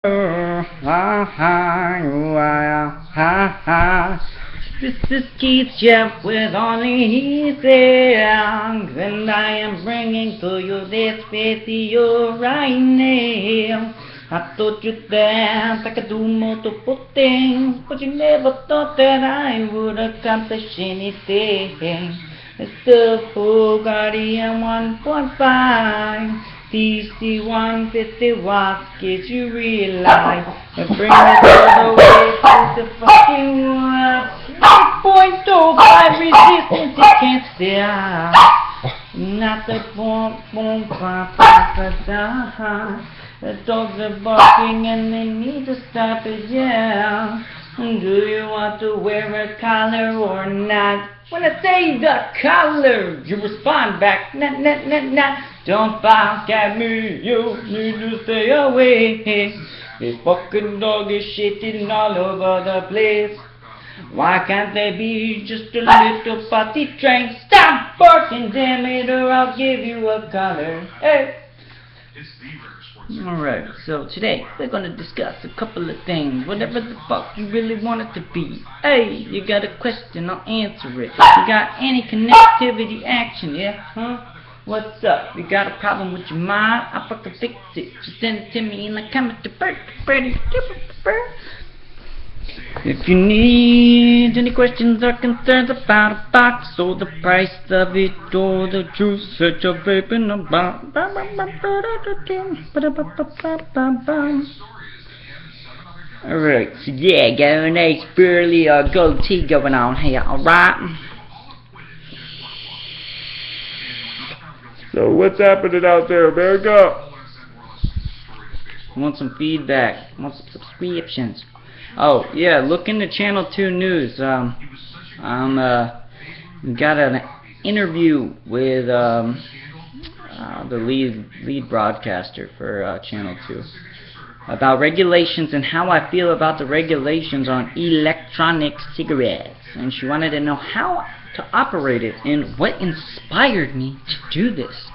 This is Keith Jeff with only his songs, and I am bringing to you this video right now. I thought you that I could do multiple things, but you never thought that I would accomplish anything. It's the full Guardian 1.5 DC 150 watts gets you realize and bring it all the way to the fucking 1.05 resistance, it can't stop. Not the boom boom pop pop. The dogs are barking and they need to stop it, yeah. Do you want to wear a collar or not? When I say the collar, you respond back, nah, nah, nah, nah. Don't bark at me, you need to stay away. This fucking dog is shitting all over the place. Why can't they be just a little potty train? Stop barking, damn it, or I'll give you a collar. Hey. Alright, so today we're gonna discuss a couple of things, whatever the fuck you really want it to be. Hey, you got a question, I'll answer it. You got any connectivity action, yeah? Huh? What's up? You got a problem with your mind? I'll fucking fix it. Just send it to me in the comments. If you need any questions or concerns about a box or the price of it or the juice that you're vaping about, alright, so yeah, got a nice burly goatee going on here, alright? So what's happening out there, America? Want some feedback, want some subscriptions. Oh yeah, look into Channel 2 News. Got an interview with the lead broadcaster for Channel 2 about regulations and how I feel about the regulations on electronic cigarettes. And she wanted to know how to operate it and what inspired me to do this.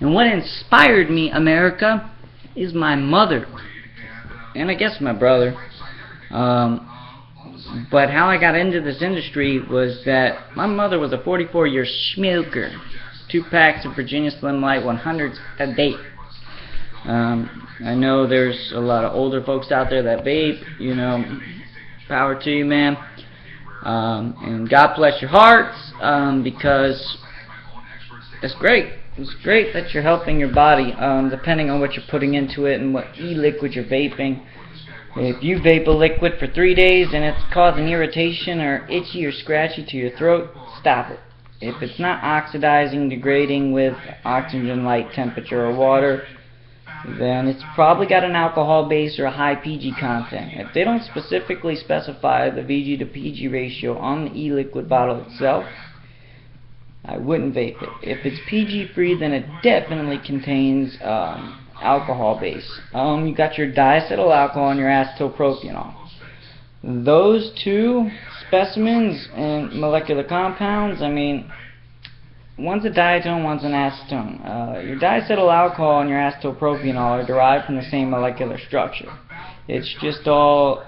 And what inspired me, America, is my mother and I guess my brother. But how I got into this industry was that my mother was a 44-year smoker, 2 packs of Virginia Slim Light 100s a day. I know there's a lot of older folks out there that vape, you know, power to you, man. And God bless your hearts, because it's great. It's great that you're helping your body, depending on what you're putting into it and what e-liquid you're vaping. If you vape a liquid for 3 days and it's causing irritation or itchy or scratchy to your throat, stop it. If it's not oxidizing, degrading with oxygen, light, temperature, or water, then it's probably got an alcohol base or a high PG content. If they don't specifically specify the VG to PG ratio on the e-liquid bottle itself, I wouldn't vape it. If it's PG free, then it definitely contains alcohol base. You got your diacetyl alcohol and your acetylpropionyl. Those two specimens and molecular compounds, I mean, one's a diatone, one's an acetone. Your diacetyl alcohol and your acetylpropionyl are derived from the same molecular structure. It's just all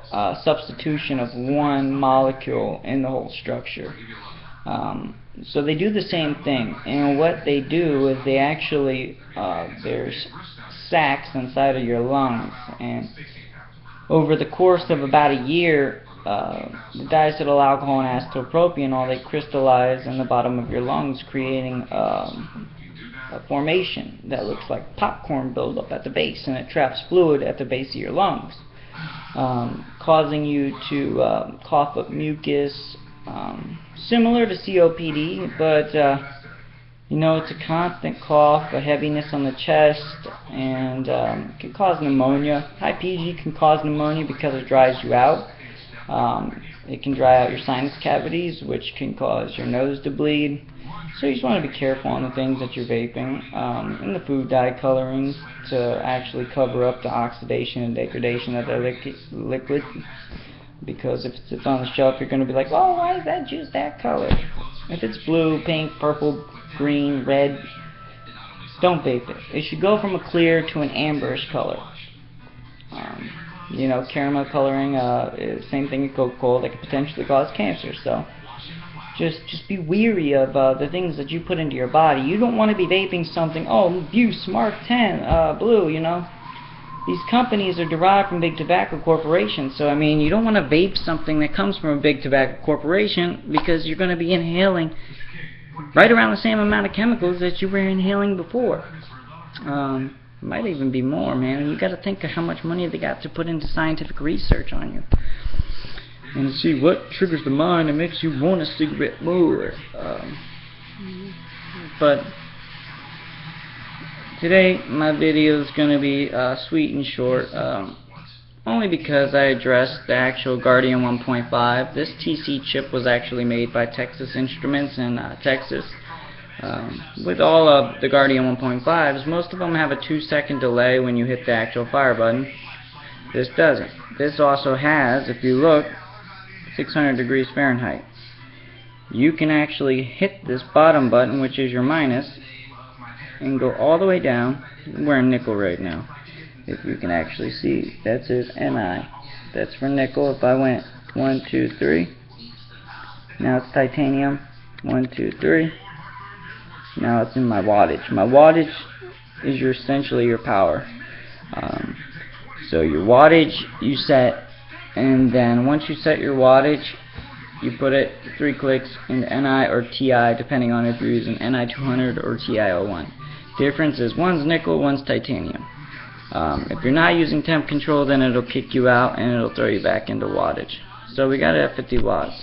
substitution of one molecule in the whole structure. So they do the same thing, and what they do is they actually, there's sacs inside of your lungs, and over the course of about a year, the diacetyl alcohol and acetylpropionyl, they crystallize in the bottom of your lungs, creating a formation that looks like popcorn buildup at the base, and it traps fluid at the base of your lungs, causing you to cough up mucus, similar to COPD, but you know, it's a constant cough, a heaviness on the chest, and it can cause pneumonia. High PG can cause pneumonia because it dries you out. It can dry out your sinus cavities, which can cause your nose to bleed. So you just want to be careful on the things that you're vaping, and the food dye colorings to actually cover up the oxidation and degradation of the liquid. Because if it sits on the shelf, you're going to be like, oh, why is that juice that color? If it's blue, pink, purple, green, red, don't vape it. It should go from a clear to an amberish color. You know, caramel coloring, same thing in Coca-Cola, that could potentially cause cancer. So just be weary of the things that you put into your body. You don't want to be vaping something, oh, Buse, Mark 10, Blue, you know. These companies are derived from big tobacco corporations, so I mean, you don't want to vape something that comes from a big tobacco corporation, because you're going to be inhaling right around the same amount of chemicals that you were inhaling before. Might even be more, man. And you got to think of how much money they got to put into scientific research on you, and see what triggers the mind and makes you want a cigarette more. But today my video is going to be sweet and short, only because I addressed the actual Guardian 1.5. This TC chip was actually made by Texas Instruments in Texas. With all of the Guardian 1.5s, most of them have a 2-second delay when you hit the actual fire button. This doesn't. This also has, if you look, 600 degrees Fahrenheit. You can actually hit this bottom button, which is your minus, and go all the way down. I'm wearing nickel right now, if you can actually see. That says Ni. That's for nickel. If I went 1, 2, 3, now it's titanium. 1, 2, 3. Now it's in my wattage. My wattage is essentially your power. So your wattage you set, and then once you set your wattage, you put it 3 clicks into Ni or Ti, depending on if you're using Ni 200 or Ti01. Difference is one's nickel, one's titanium. If you're not using temp control, then it'll kick you out and it'll throw you back into wattage. So we got it at 50 watts.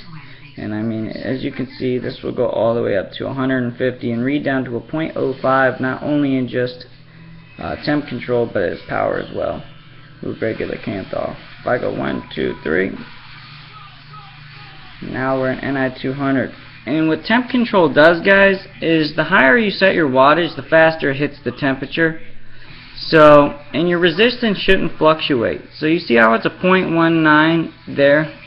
And I mean, as you can see, this will go all the way up to 150 and read down to a 0.05, not only in just temp control, but its power as well, with regular Canthal. If I go 1, 2, 3, now we're in Ni 200. And what temp control does, guys, is the higher you set your wattage, the faster it hits the temperature. So, and your resistance shouldn't fluctuate. So you see how it's a 0.19 there?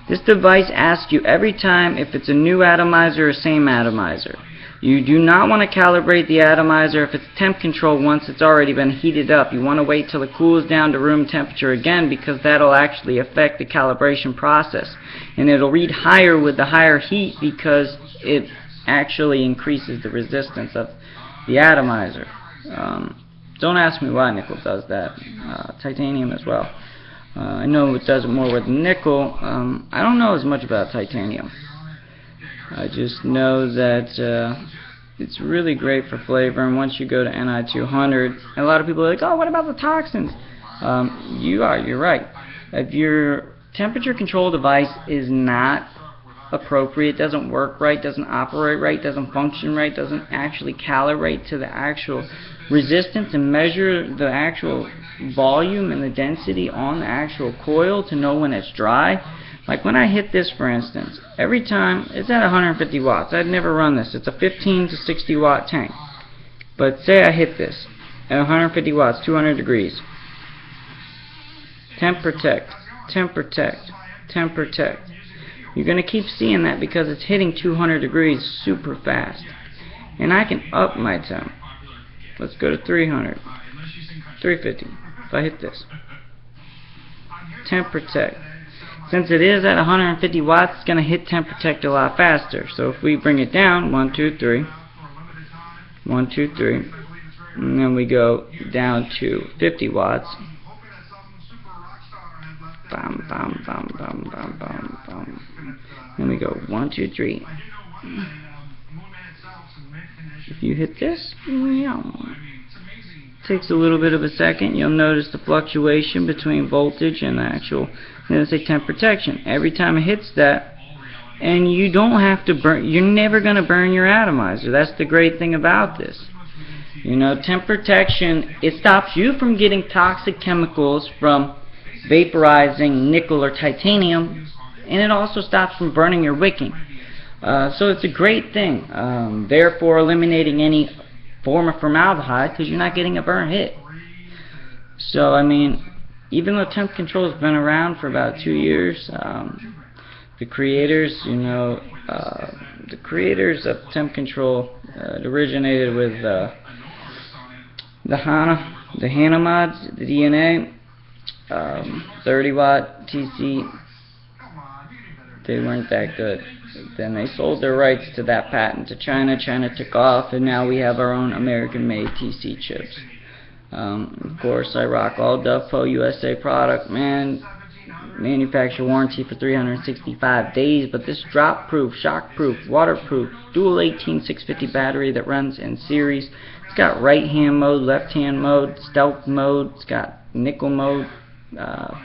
This device asks you every time if it's a new atomizer or same atomizer. You do not want to calibrate the atomizer if it's temp control once it's already been heated up. You want to wait till it cools down to room temperature again, because that'll actually affect the calibration process. And it'll read higher with the higher heat, because it actually increases the resistance of the atomizer. Don't ask me why nickel does that. Titanium as well. I know it does it more with nickel. I don't know as much about titanium. I just know that it's really great for flavor, and once you go to Ni 200, a lot of people are like, oh, what about the toxins? You're right. If your temperature control device is not appropriate, doesn't work right, doesn't operate right, doesn't function right, doesn't actually calibrate to the actual resistance and measure the actual volume and the density on the actual coil to know when it's dry. Like when I hit this, for instance, every time it's at 150 watts. I'd never run this. It's a 15 to 60 watt tank. But say I hit this at 150 watts, 200 degrees. Temp protect, temp protect, temp protect. You're going to keep seeing that because it's hitting 200 degrees super fast. And I can up my temp. Let's go to 300, 350. If I hit this, temp protect. Since it is at 150 watts, it's going to hit temp protect a lot faster. So if we bring it down, 1, 2, 3, 1, 2, 3, and then we go down to 50 watts. Bam, bam, bam, bam, bam, bam, bam. Then we go 1, 2, 3. If you hit this, takes a little bit of a second. You'll notice the fluctuation between voltage and the actual, let's say, temp protection. Every time it hits that, and you don't have to burn. You're never going to burn your atomizer. That's the great thing about this. You know, temp protection, it stops you from getting toxic chemicals from vaporizing nickel or titanium, and it also stops from burning your wicking. So it's a great thing, therefore eliminating any form of formaldehyde, because you're not getting a burn hit. So I mean, even though temp control has been around for about 2 years, the creators, the creators of temp control, it originated with the HANA mods, the DNA. 30 watt TC, they weren't that good. Then they sold their rights to that patent to China. China took off, and now we have our own American-made TC chips. Of course, I rock all Duffo USA product, man. Manufacturer warranty for 365 days, but this drop-proof, shock-proof, waterproof, dual 18650 battery that runs in series. It's got right-hand mode, left-hand mode, stealth mode. It's got nickel mode.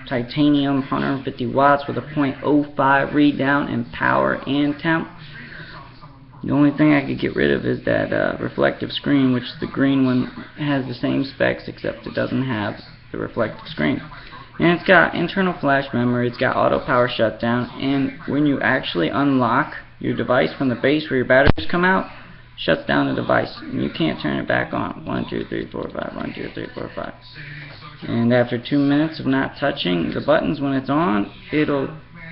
Titanium, 150 watts with a .05 read down in power and temp. The only thing I could get rid of is that reflective screen, which the green one has the same specs except it doesn't have the reflective screen. And it's got internal flash memory, it's got auto power shutdown, and when you actually unlock your device from the base where your batteries come out, shuts down the device and you can't turn it back on. 1 2 3 4 5 1 2 3 4 5. And after 2 minutes of not touching the buttons when it's on, it'll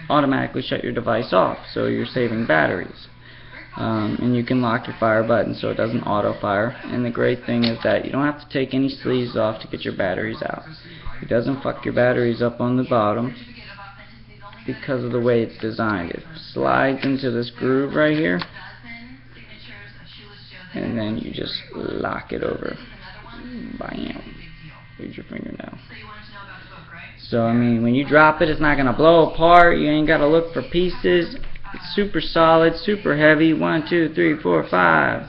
automatically shut your device off, so you're saving batteries. And you can lock your fire button so it doesn't auto fire. And the great thing is that you don't have to take any sleeves off to get your batteries out. It doesn't fuck your batteries up on the bottom because of the way it's designed. It slides into this groove right here, and then you just lock it over. Bam. Here's your fingernail. So, I mean, when you drop it, it's not going to blow apart. You ain't got to look for pieces. It's super solid, super heavy. 1 2 3 4 5.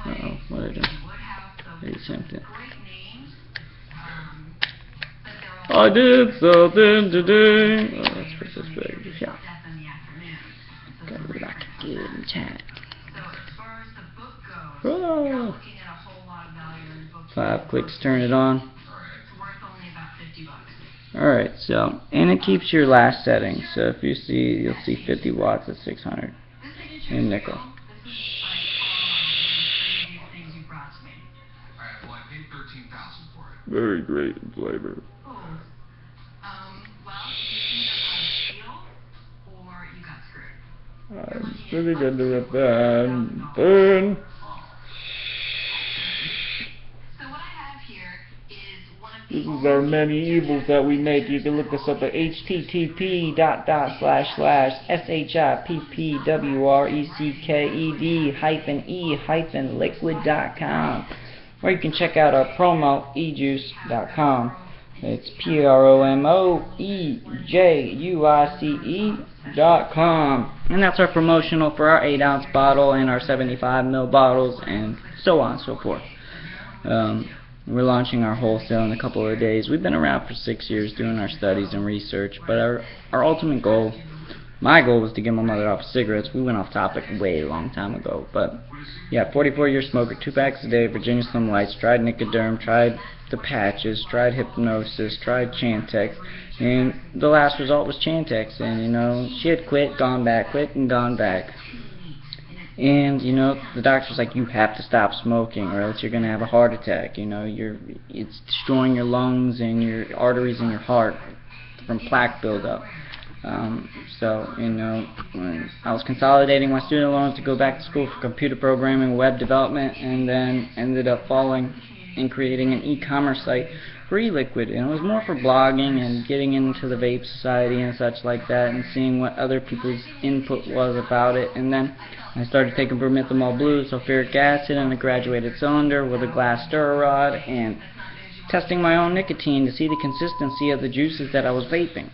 Uh-oh, what did I do? I did something. I did something today. Oh, let's put this back. Yeah. Gotta lock it good and tight. Oh. 5 clicks, turn it on. Alright, so, and it keeps your last setting. So if you see, you'll see 50 watts at 600 in nickel. Very great in flavor. I'm sitting under a fan. Burn. This is our many evils that we make. You can look us up at http://shipped-liquid.com, or you can check out our promo ejuice.com. It's promoejuice.com, and that's our promotional for our 8-ounce bottle and our 75 ml bottles, and so on and so forth. We're launching our wholesale in a couple of days. We've been around for 6 years doing our studies and research, but our ultimate goal, my goal, was to get my mother off of cigarettes. We went off topic way a long time ago, but yeah, 44-year smoker, 2 packs a day, Virginia Slim Lights, tried Nicoderm, tried the patches, tried hypnosis, tried Chantix, and the last result was Chantix. And you know, she had quit, gone back, quit and gone back. And you know, the doctor's like, you have to stop smoking or else you're gonna have a heart attack. You know, it's destroying your lungs and your arteries in your heart from plaque buildup. So, you know, when I was consolidating my student loans to go back to school for computer programming and web development, and then ended up falling and creating an e-commerce site for e-liquid. And it was more for blogging and getting into the vape society and such like that, and seeing what other people's input was about it. And then I started taking bromethymol blue, sulfuric acid, and a graduated cylinder with a glass stirrer rod, and testing my own nicotine to see the consistency of the juices that I was vaping.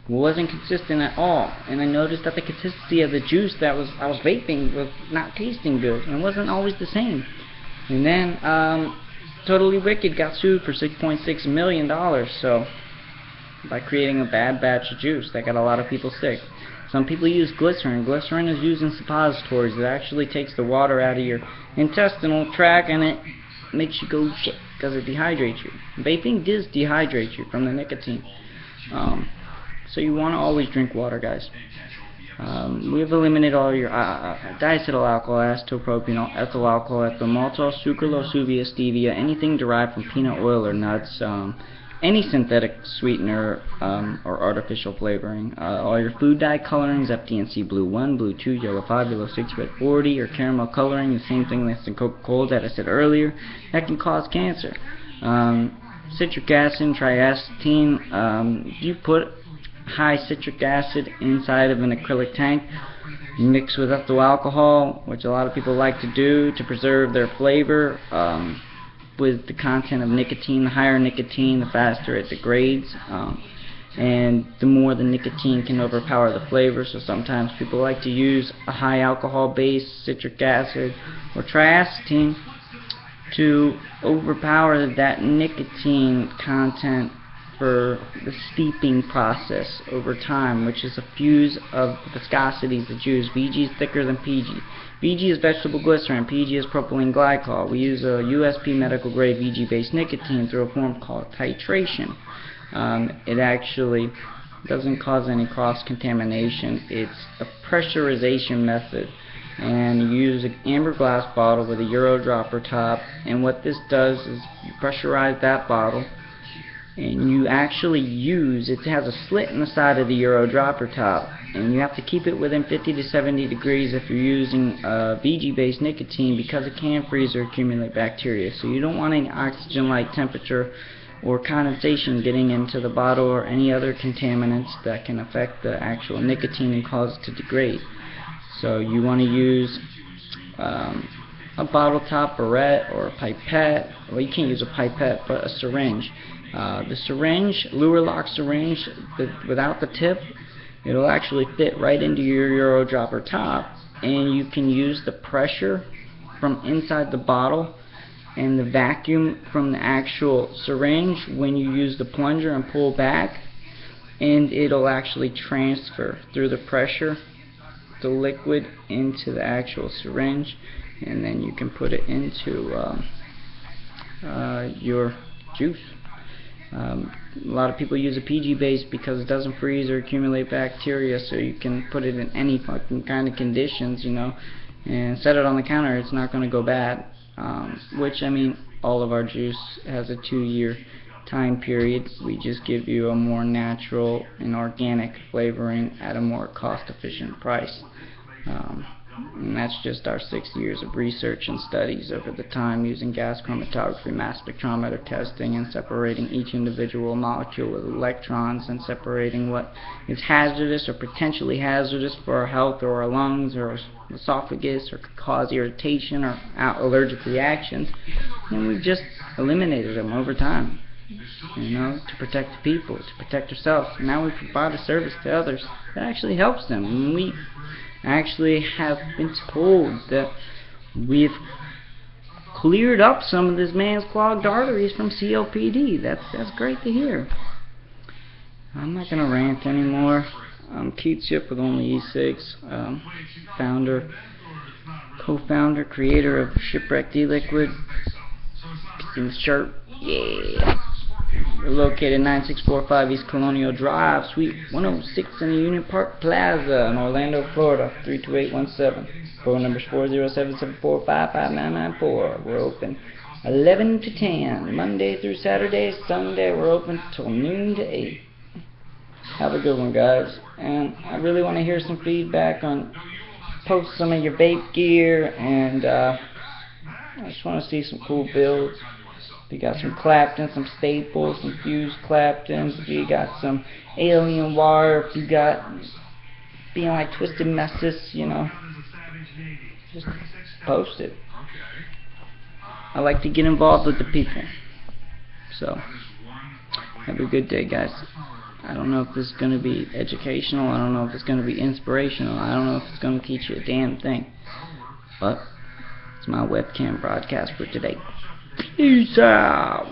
It wasn't consistent at all, and I noticed that the consistency of the juice that I was vaping was not tasting good, and it wasn't always the same. And then Totally Wicked got sued for $6.6 million, so by creating a bad batch of juice that got a lot of people sick. Some people use glycerin. Glycerin is used in suppositories. It actually takes the water out of your intestinal tract, and it makes you go shit because it dehydrates you. Vaping does dehydrate you from the nicotine. So you want to always drink water, guys. We have eliminated all your diacetyl alcohol, acetyl propanol, ethyl alcohol, ethyl maltose, sucralose, stevia, stevia, anything derived from peanut oil or nuts, any synthetic sweetener or artificial flavoring. All your food dye colorings, FD&C blue 1, blue 2, yellow 5, yellow 6, red 40, or caramel coloring, the same thing that's in Coca-Cola that I said earlier, that can cause cancer. Citric acid and triacetine. You put high citric acid inside of an acrylic tank, mix with ethyl alcohol, which a lot of people like to do to preserve their flavor. With the content of nicotine, the higher nicotine, the faster it degrades, and the more the nicotine can overpower the flavor. So sometimes people like to use a high alcohol based citric acid or triacetine to overpower that nicotine content for the steeping process over time, which is a fuse of viscosities that's used. VG is thicker than PG. VG is vegetable glycerin, PG is propylene glycol. We use a USP medical grade VG based nicotine through a form called titration. It actually doesn't cause any cross contamination. It's a pressurization method, and you use an amber glass bottle with a Euro dropper top, and what this does is you pressurize that bottle, and you actually use, it has a slit in the side of the Euro dropper top, and you have to keep it within 50 to 70 degrees if you're using VG based nicotine, because it can freeze or accumulate bacteria. So you don't want any oxygen like temperature or condensation getting into the bottle or any other contaminants that can affect the actual nicotine and cause it to degrade. So you want to use a bottle top barrette or a pipette. Well, you can't use a pipette, but a syringe. The syringe, lure lock syringe, without the tip, it'll actually fit right into your Euro dropper top, and you can use the pressure from inside the bottle and the vacuum from the actual syringe when you use the plunger and pull back, and it'll actually transfer through the pressure the liquid into the actual syringe, and then you can put it into your juice. A lot of people use a PG base because it doesn't freeze or accumulate bacteria, so you can put it in any fucking kind of conditions, you know, and set it on the counter. It's not going to go bad. Which, I mean, all of our juice has a 2-year time period. We just give you a more natural and organic flavoring at a more cost-efficient price. And that's just our 6 years of research and studies over the time, using gas chromatography, mass spectrometer testing, and separating each individual molecule with electrons, and separating what is hazardous or potentially hazardous for our health or our lungs or esophagus, or could cause irritation or allergic reactions. And we've just eliminated them over time, you know, to protect the people, to protect ourselves. And now we provide a service to others that actually helps them. And we actually have been told that we've cleared up some of this man's clogged arteries from COPD. That's great to hear. I'm not going to rant anymore. I'm Keith Ship with Only E-Cigz, founder, co-founder, creator of Shipwrecked E-Liquid. In the shirt, yeah. We're located 9645 East Colonial Drive, Suite 106 in the Union Park Plaza in Orlando, Florida, 32817. Phone number is 407-745-5994. We're open 11 to 10, Monday through Saturday. Sunday we're open till noon to 8. Have a good one, guys. And I really want to hear some feedback on, post some of your vape gear, and I just want to see some cool builds. If you got some Clapton, some Staples, some fused Claptons, if you got some alien wire, if you got being like Twisted Messes, you know, just post it. I like to get involved with the people. So, have a good day, guys. I don't know if this is going to be educational. I don't know if it's going to be inspirational. I don't know if it's going to teach you a damn thing. But it's my webcam broadcast for today. Peace out.